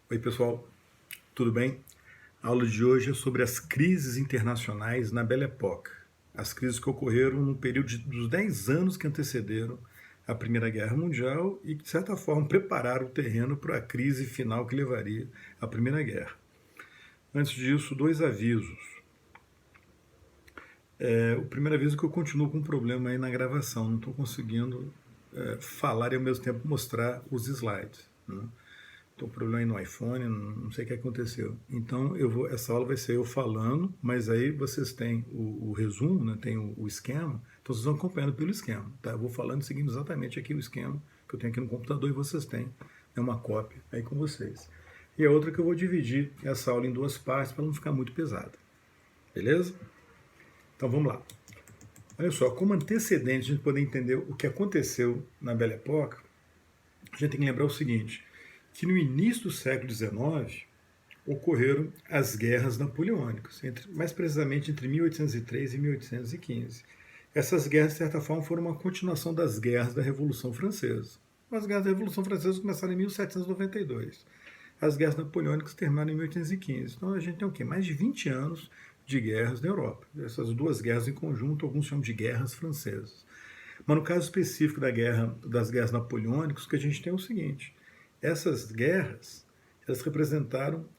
Oi, pessoal, tudo bem? A aula de hoje é sobre as crises internacionais na Belle Époque, as crises que ocorreram no período dos 10 anos que antecederam a Primeira Guerra Mundial e que, de certa forma, prepararam o terreno para a crise final que levaria à Primeira Guerra. Antes disso, dois avisos. O primeiro aviso é que eu continuo com um problema aí na gravação, não estou conseguindo falar e ao mesmo tempo mostrar os slides, né? Estou com problema aí no iPhone, não sei o que aconteceu. Então, essa aula vai ser eu falando, mas aí vocês têm o resumo, né, tem o esquema, então vocês vão acompanhando pelo esquema. Tá? Eu vou falando seguindo exatamente aqui o esquema que eu tenho aqui no computador e vocês têm uma cópia aí com vocês. E a outra que eu vou dividir essa aula em duas partes para não ficar muito pesada. Beleza? Então vamos lá. Olha só, como antecedente, a gente poder entender o que aconteceu na Belle Époque, a gente tem que lembrar o seguinte, que no início do século XIX ocorreram as guerras napoleônicas, mais precisamente entre 1803 e 1815. Essas guerras, de certa forma, foram uma continuação das guerras da Revolução Francesa. As guerras da Revolução Francesa começaram em 1792. As guerras napoleônicas terminaram em 1815. Então a gente tem o quê? Mais de 20 anos de guerras na Europa. Essas duas guerras em conjunto, alguns chamam de guerras francesas. Mas no caso específico das guerras napoleônicas, o que a gente tem é o seguinte: essas guerras, elas representaram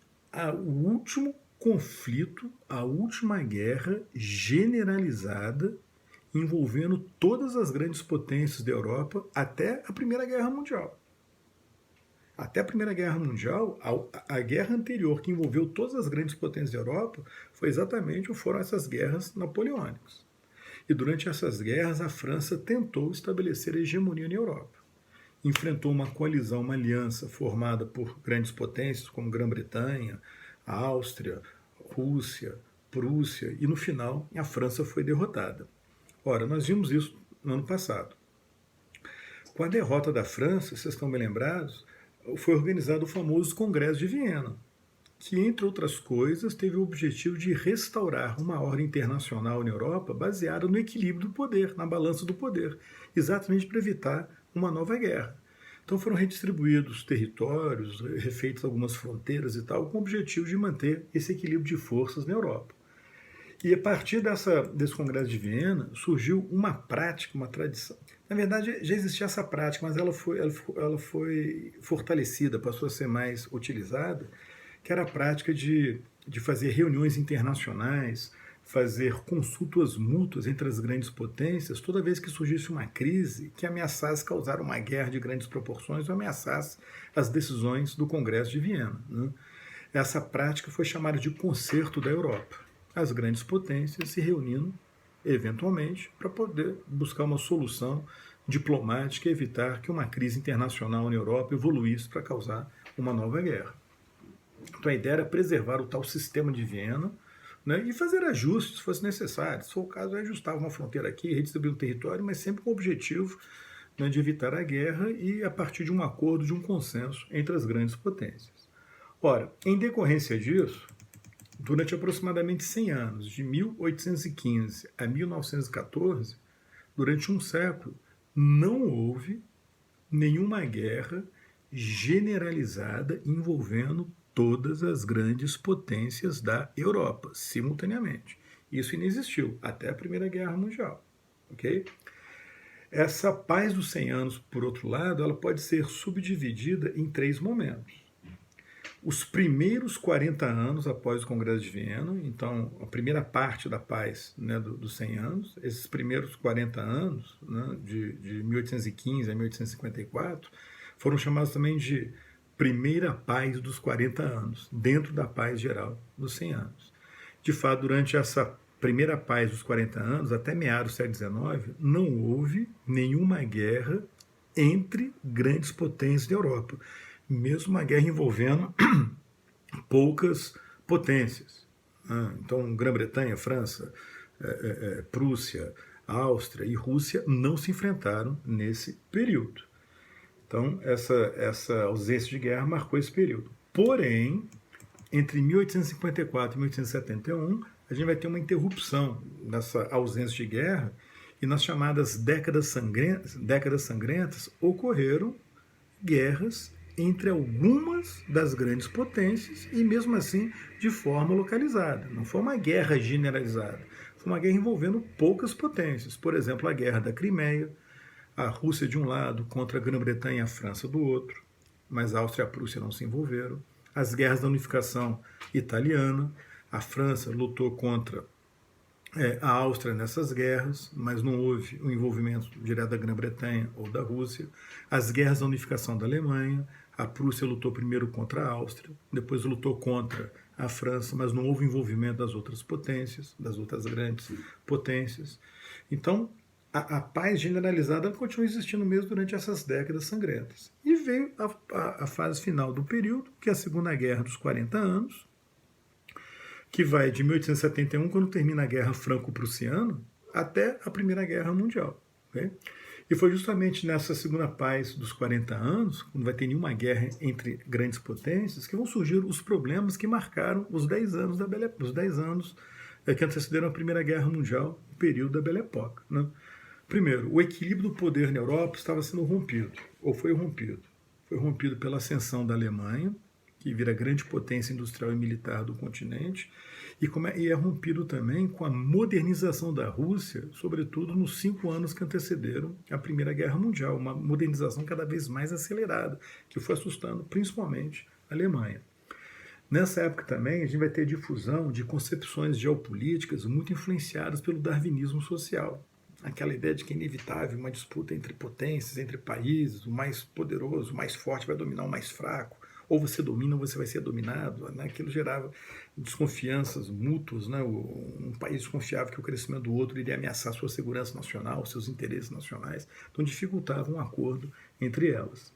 o último conflito, a última guerra generalizada envolvendo todas as grandes potências da Europa até a Primeira Guerra Mundial. Até a Primeira Guerra Mundial, a guerra anterior que envolveu todas as grandes potências da Europa foram essas guerras napoleônicas. E durante essas guerras, a França tentou estabelecer a hegemonia na Europa. Enfrentou uma coalizão, uma aliança formada por grandes potências como Grã-Bretanha, Áustria, Rússia, Prússia, e no final a França foi derrotada. Ora, nós vimos isso no ano passado. Com a derrota da França, vocês estão bem lembrados, foi organizado o famoso Congresso de Viena, que, entre outras coisas, teve o objetivo de restaurar uma ordem internacional na Europa baseada no equilíbrio do poder, na balança do poder, exatamente para evitar uma nova guerra. Então foram redistribuídos territórios, refeitas algumas fronteiras e tal, com o objetivo de manter esse equilíbrio de forças na Europa. E a partir desse Congresso de Viena surgiu uma prática, uma tradição. Na verdade, já existia essa prática, mas ela foi fortalecida, passou a ser mais utilizada, que era a prática de fazer reuniões internacionais, fazer consultas mútuas entre as grandes potências, toda vez que surgisse uma crise que ameaçasse causar uma guerra de grandes proporções ou ameaçasse as decisões do Congresso de Viena, né? Essa prática foi chamada de Concerto da Europa. As grandes potências se reunindo, eventualmente, para poder buscar uma solução diplomática e evitar que uma crise internacional na Europa evoluísse para causar uma nova guerra. Então a ideia era preservar o tal sistema de Viena, né, e fazer ajustes se fosse necessário. Se for o caso, ajustava uma fronteira aqui, redistribuir um território, mas sempre com o objetivo, né, de evitar a guerra e a partir de um acordo, de um consenso entre as grandes potências. Ora, em decorrência disso, durante aproximadamente 100 anos, de 1815 a 1914, durante um século, não houve nenhuma guerra generalizada envolvendo todas as grandes potências da Europa, simultaneamente. Isso inexistiu até a Primeira Guerra Mundial. Okay? Essa paz dos 100 anos, por outro lado, ela pode ser subdividida em 3 momentos. Os primeiros 40 anos após o Congresso de Viena, então a primeira parte da paz, né, dos 100 anos, esses primeiros 40 anos, né, de 1815 a 1854, foram chamados também de Primeira Paz dos 40 anos, dentro da paz geral dos 100 anos. De fato, durante essa primeira paz dos 40 anos, até meados do século XIX, não houve nenhuma guerra entre grandes potências da Europa, mesmo uma guerra envolvendo poucas potências. Então, Grã-Bretanha, França, Prússia, Áustria e Rússia não se enfrentaram nesse período. Então, essa ausência de guerra marcou esse período. Porém, entre 1854 e 1871, a gente vai ter uma interrupção dessa ausência de guerra e nas chamadas décadas sangrentas ocorreram guerras entre algumas das grandes potências e mesmo assim de forma localizada. Não foi uma guerra generalizada, foi uma guerra envolvendo poucas potências. Por exemplo, a Guerra da Crimeia, a Rússia de um lado contra a Grã-Bretanha e a França do outro, mas a Áustria e a Prússia não se envolveram. As guerras da unificação italiana, a França lutou contra a Áustria nessas guerras, mas não houve o envolvimento direto da Grã-Bretanha ou da Rússia. As guerras da unificação da Alemanha, a Prússia lutou primeiro contra a Áustria, depois lutou contra a França, mas não houve envolvimento das outras potências, das outras grandes potências. Então, a paz generalizada continua existindo mesmo durante essas décadas sangrentas. E veio a fase final do período, que é a Segunda Guerra dos 40 anos, que vai de 1871, quando termina a Guerra Franco-Prussiana, até a Primeira Guerra Mundial. Okay? E foi justamente nessa segunda paz dos 40 anos, quando vai ter nenhuma guerra entre grandes potências, que vão surgir os problemas que marcaram os 10 anos que antecederam a Primeira Guerra Mundial, o período da Belle Époque. Né? Primeiro, o equilíbrio do poder na Europa estava sendo rompido, ou foi rompido. Foi rompido pela ascensão da Alemanha, que vira grande potência industrial e militar do continente, e é rompido também com a modernização da Rússia, sobretudo nos 5 anos que antecederam a Primeira Guerra Mundial, uma modernização cada vez mais acelerada, que foi assustando principalmente a Alemanha. Nessa época também a gente vai ter difusão de concepções geopolíticas muito influenciadas pelo darwinismo social. Aquela ideia de que é inevitável uma disputa entre potências, entre países, o mais poderoso, o mais forte vai dominar o mais fraco, ou você domina ou você vai ser dominado. Né? Aquilo gerava desconfianças mútuas, né? Um país desconfiava que o crescimento do outro iria ameaçar sua segurança nacional, seus interesses nacionais, então dificultava um acordo entre elas.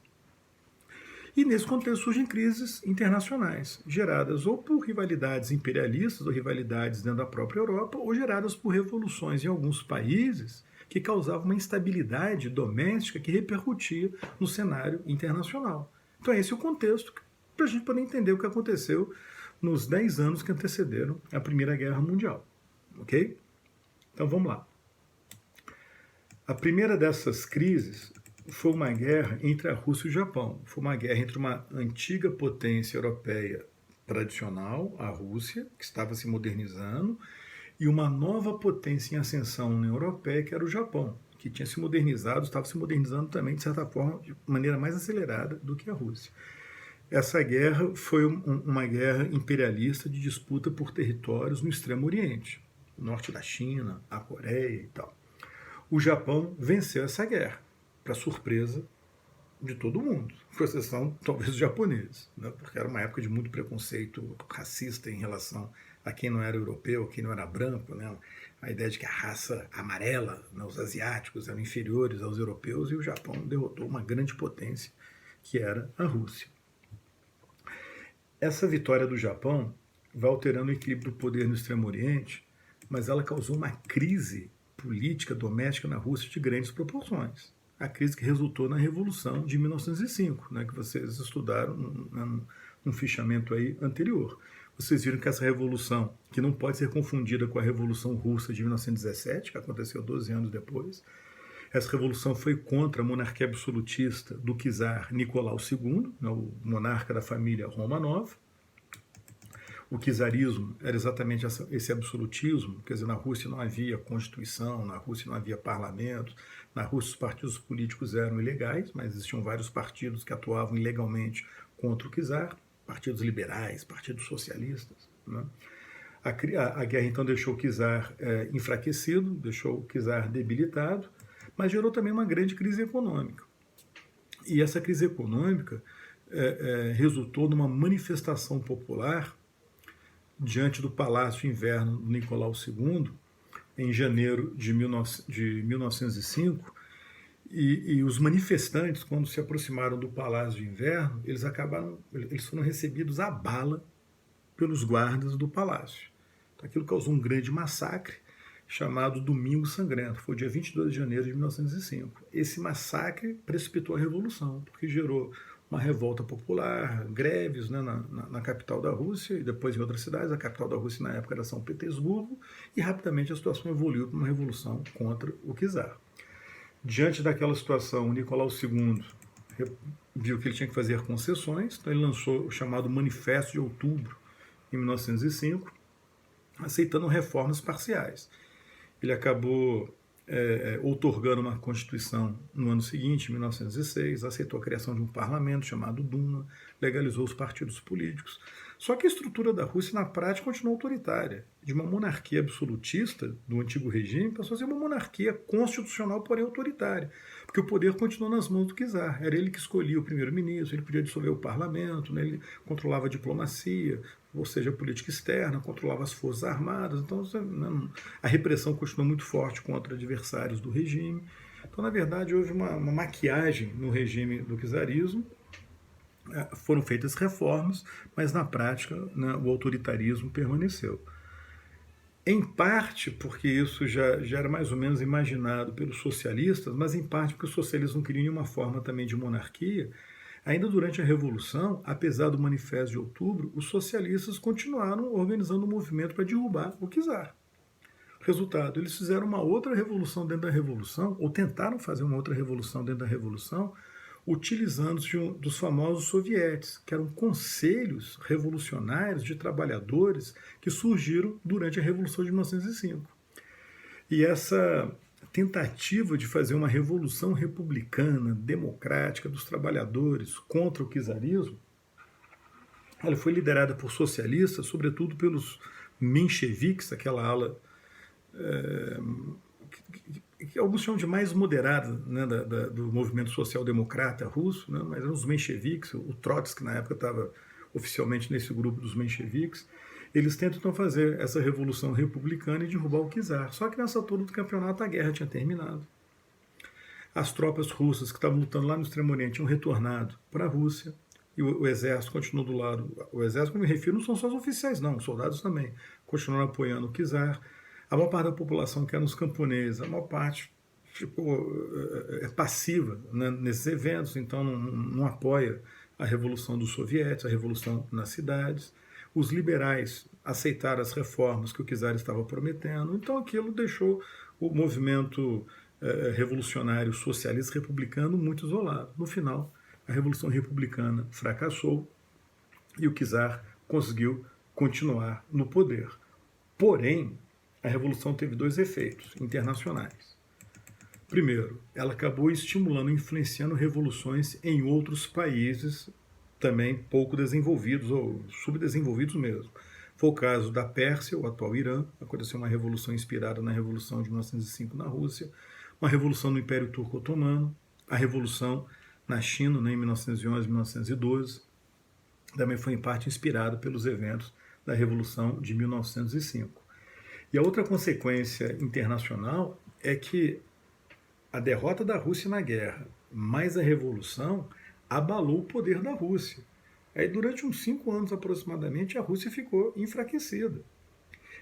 E nesse contexto surgem crises internacionais, geradas ou por rivalidades imperialistas ou rivalidades dentro da própria Europa, ou geradas por revoluções em alguns países que causavam uma instabilidade doméstica que repercutia no cenário internacional. Então esse é o contexto para a gente poder entender o que aconteceu nos 10 anos que antecederam a Primeira Guerra Mundial. Ok? Então vamos lá. A primeira dessas crises foi uma guerra entre a Rússia e o Japão. Foi uma guerra entre uma antiga potência europeia tradicional, a Rússia, que estava se modernizando, e uma nova potência em ascensão na europeia, que era o Japão, que tinha se modernizado, estava se modernizando também, de certa forma, de maneira mais acelerada do que a Rússia. Essa guerra foi uma guerra imperialista de disputa por territórios no Extremo Oriente, no norte da China, a Coreia e tal. O Japão venceu essa guerra, para surpresa de todo mundo, com exceção talvez dos japoneses, né? Porque era uma época de muito preconceito racista em relação a quem não era europeu, quem não era branco, né? A ideia de que a raça amarela, né, os asiáticos, eram inferiores aos europeus, e o Japão derrotou uma grande potência, que era a Rússia. Essa vitória do Japão vai alterando o equilíbrio do poder no Extremo Oriente, mas ela causou uma crise política doméstica na Rússia de grandes proporções. A crise que resultou na Revolução de 1905, né, que vocês estudaram num fichamento aí anterior. Vocês viram que essa revolução, que não pode ser confundida com a Revolução Russa de 1917, que aconteceu 12 anos depois, essa revolução foi contra a monarquia absolutista do czar Nicolau II, né, o monarca da família Romanov. O czarismo era exatamente esse absolutismo, quer dizer, na Rússia não havia constituição, na Rússia não havia parlamento, na Rússia os partidos políticos eram ilegais, mas existiam vários partidos que atuavam ilegalmente contra o czar, partidos liberais, partidos socialistas. Né? A guerra então deixou o czar enfraquecido, deixou o czar debilitado, mas gerou também uma grande crise econômica. E essa crise econômica resultou numa manifestação popular diante do Palácio Inverno do Nicolau II, em janeiro de 1905, e os manifestantes, quando se aproximaram do Palácio de Inverno, eles foram recebidos à bala pelos guardas do palácio. Então, aquilo causou um grande massacre, chamado Domingo Sangrento. Foi o dia 22 de janeiro de 1905. Esse massacre precipitou a Revolução, porque gerou uma revolta popular, greves, né, na capital da Rússia e depois em outras cidades. A capital da Rússia na época era São Petersburgo, e rapidamente a situação evoluiu para uma revolução contra o czar. Diante daquela situação, o Nicolau II viu que ele tinha que fazer concessões, então ele lançou o chamado Manifesto de Outubro, em 1905, aceitando reformas parciais. Ele acabou outorgando uma Constituição no ano seguinte, em 1906, aceitou a criação de um parlamento chamado Duma, legalizou os partidos políticos. Só que a estrutura da Rússia, na prática, continuou autoritária. De uma monarquia absolutista do antigo regime, passou a ser uma monarquia constitucional, porém autoritária. Porque o poder continuou nas mãos do czar. Era ele que escolhia o primeiro-ministro, ele podia dissolver o parlamento, né? Ele controlava a diplomacia, ou seja, a política externa, controlava as forças armadas. Então, a repressão continuou muito forte contra adversários do regime. Então, na verdade, houve uma maquiagem no regime do czarismo. Foram feitas reformas, mas na prática, né, o autoritarismo permaneceu. Em parte porque isso já era mais ou menos imaginado pelos socialistas, mas em parte porque os socialistas não queriam nenhuma forma também de monarquia. Ainda durante a Revolução, apesar do Manifesto de Outubro, os socialistas continuaram organizando um movimento para derrubar o czar. Resultado, eles fizeram uma outra revolução dentro da Revolução, ou tentaram fazer uma outra revolução dentro da Revolução, utilizando-se dos famosos sovietes, que eram conselhos revolucionários de trabalhadores que surgiram durante a Revolução de 1905. E essa tentativa de fazer uma revolução republicana, democrática dos trabalhadores contra o czarismo, ela foi liderada por socialistas, sobretudo pelos mencheviques, aquela ala que alguns chamam de mais moderada, né, do movimento social-democrata russo, né, mas eram os mencheviques, o Trotsky na época estava oficialmente nesse grupo dos mencheviques. Eles tentam então fazer essa revolução republicana e derrubar o czar. Só que nessa altura do campeonato a guerra tinha terminado. As tropas russas que estavam lutando lá no Extremo Oriente tinham retornado para a Rússia e o exército continuou do lado. O exército, como eu me refiro, não são só os oficiais, não, os soldados também continuaram apoiando o czar. A maior parte da população, que eram os camponeses, a maior parte ficou passiva, né, nesses eventos, então não apoia a revolução dos sovietes, a revolução nas cidades. Os liberais aceitaram as reformas que o czar estava prometendo, então aquilo deixou o movimento revolucionário socialista republicano muito isolado. No final, a Revolução Republicana fracassou e o czar conseguiu continuar no poder. Porém, a Revolução teve dois efeitos internacionais. Primeiro, ela acabou estimulando e influenciando revoluções em outros países também pouco desenvolvidos ou subdesenvolvidos mesmo. Foi o caso da Pérsia, o atual Irã, aconteceu uma revolução inspirada na Revolução de 1905 na Rússia, uma revolução no Império Turco Otomano, a revolução na China, né, em 1911 e 1912, também foi em parte inspirada pelos eventos da Revolução de 1905. E a outra consequência internacional é que a derrota da Rússia na guerra, mais a revolução, abalou o poder da Rússia. Aí, durante uns 5 anos aproximadamente, a Rússia ficou enfraquecida.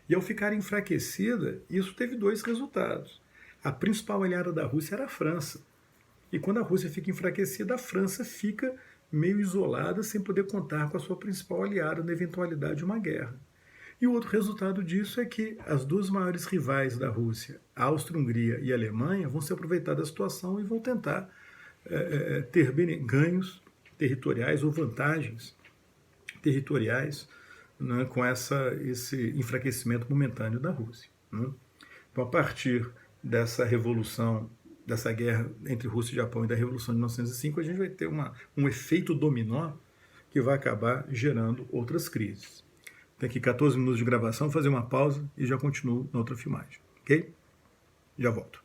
E ao ficar enfraquecida, isso teve dois resultados. A principal aliada da Rússia era a França. E quando a Rússia fica enfraquecida, a França fica meio isolada, sem poder contar com a sua principal aliada na eventualidade de uma guerra. E o outro resultado disso é que as duas maiores rivais da Rússia, a Áustria-Hungria e a Alemanha, vão se aproveitar da situação e vão tentar ter ganhos territoriais ou vantagens territoriais, né, com esse enfraquecimento momentâneo da Rússia. Né? Então, a partir dessa revolução, dessa guerra entre Rússia e Japão e da Revolução de 1905, a gente vai ter um efeito dominó que vai acabar gerando outras crises. Tem aqui 14 minutos de gravação, vou fazer uma pausa e já continuo na outra filmagem, ok? Já volto.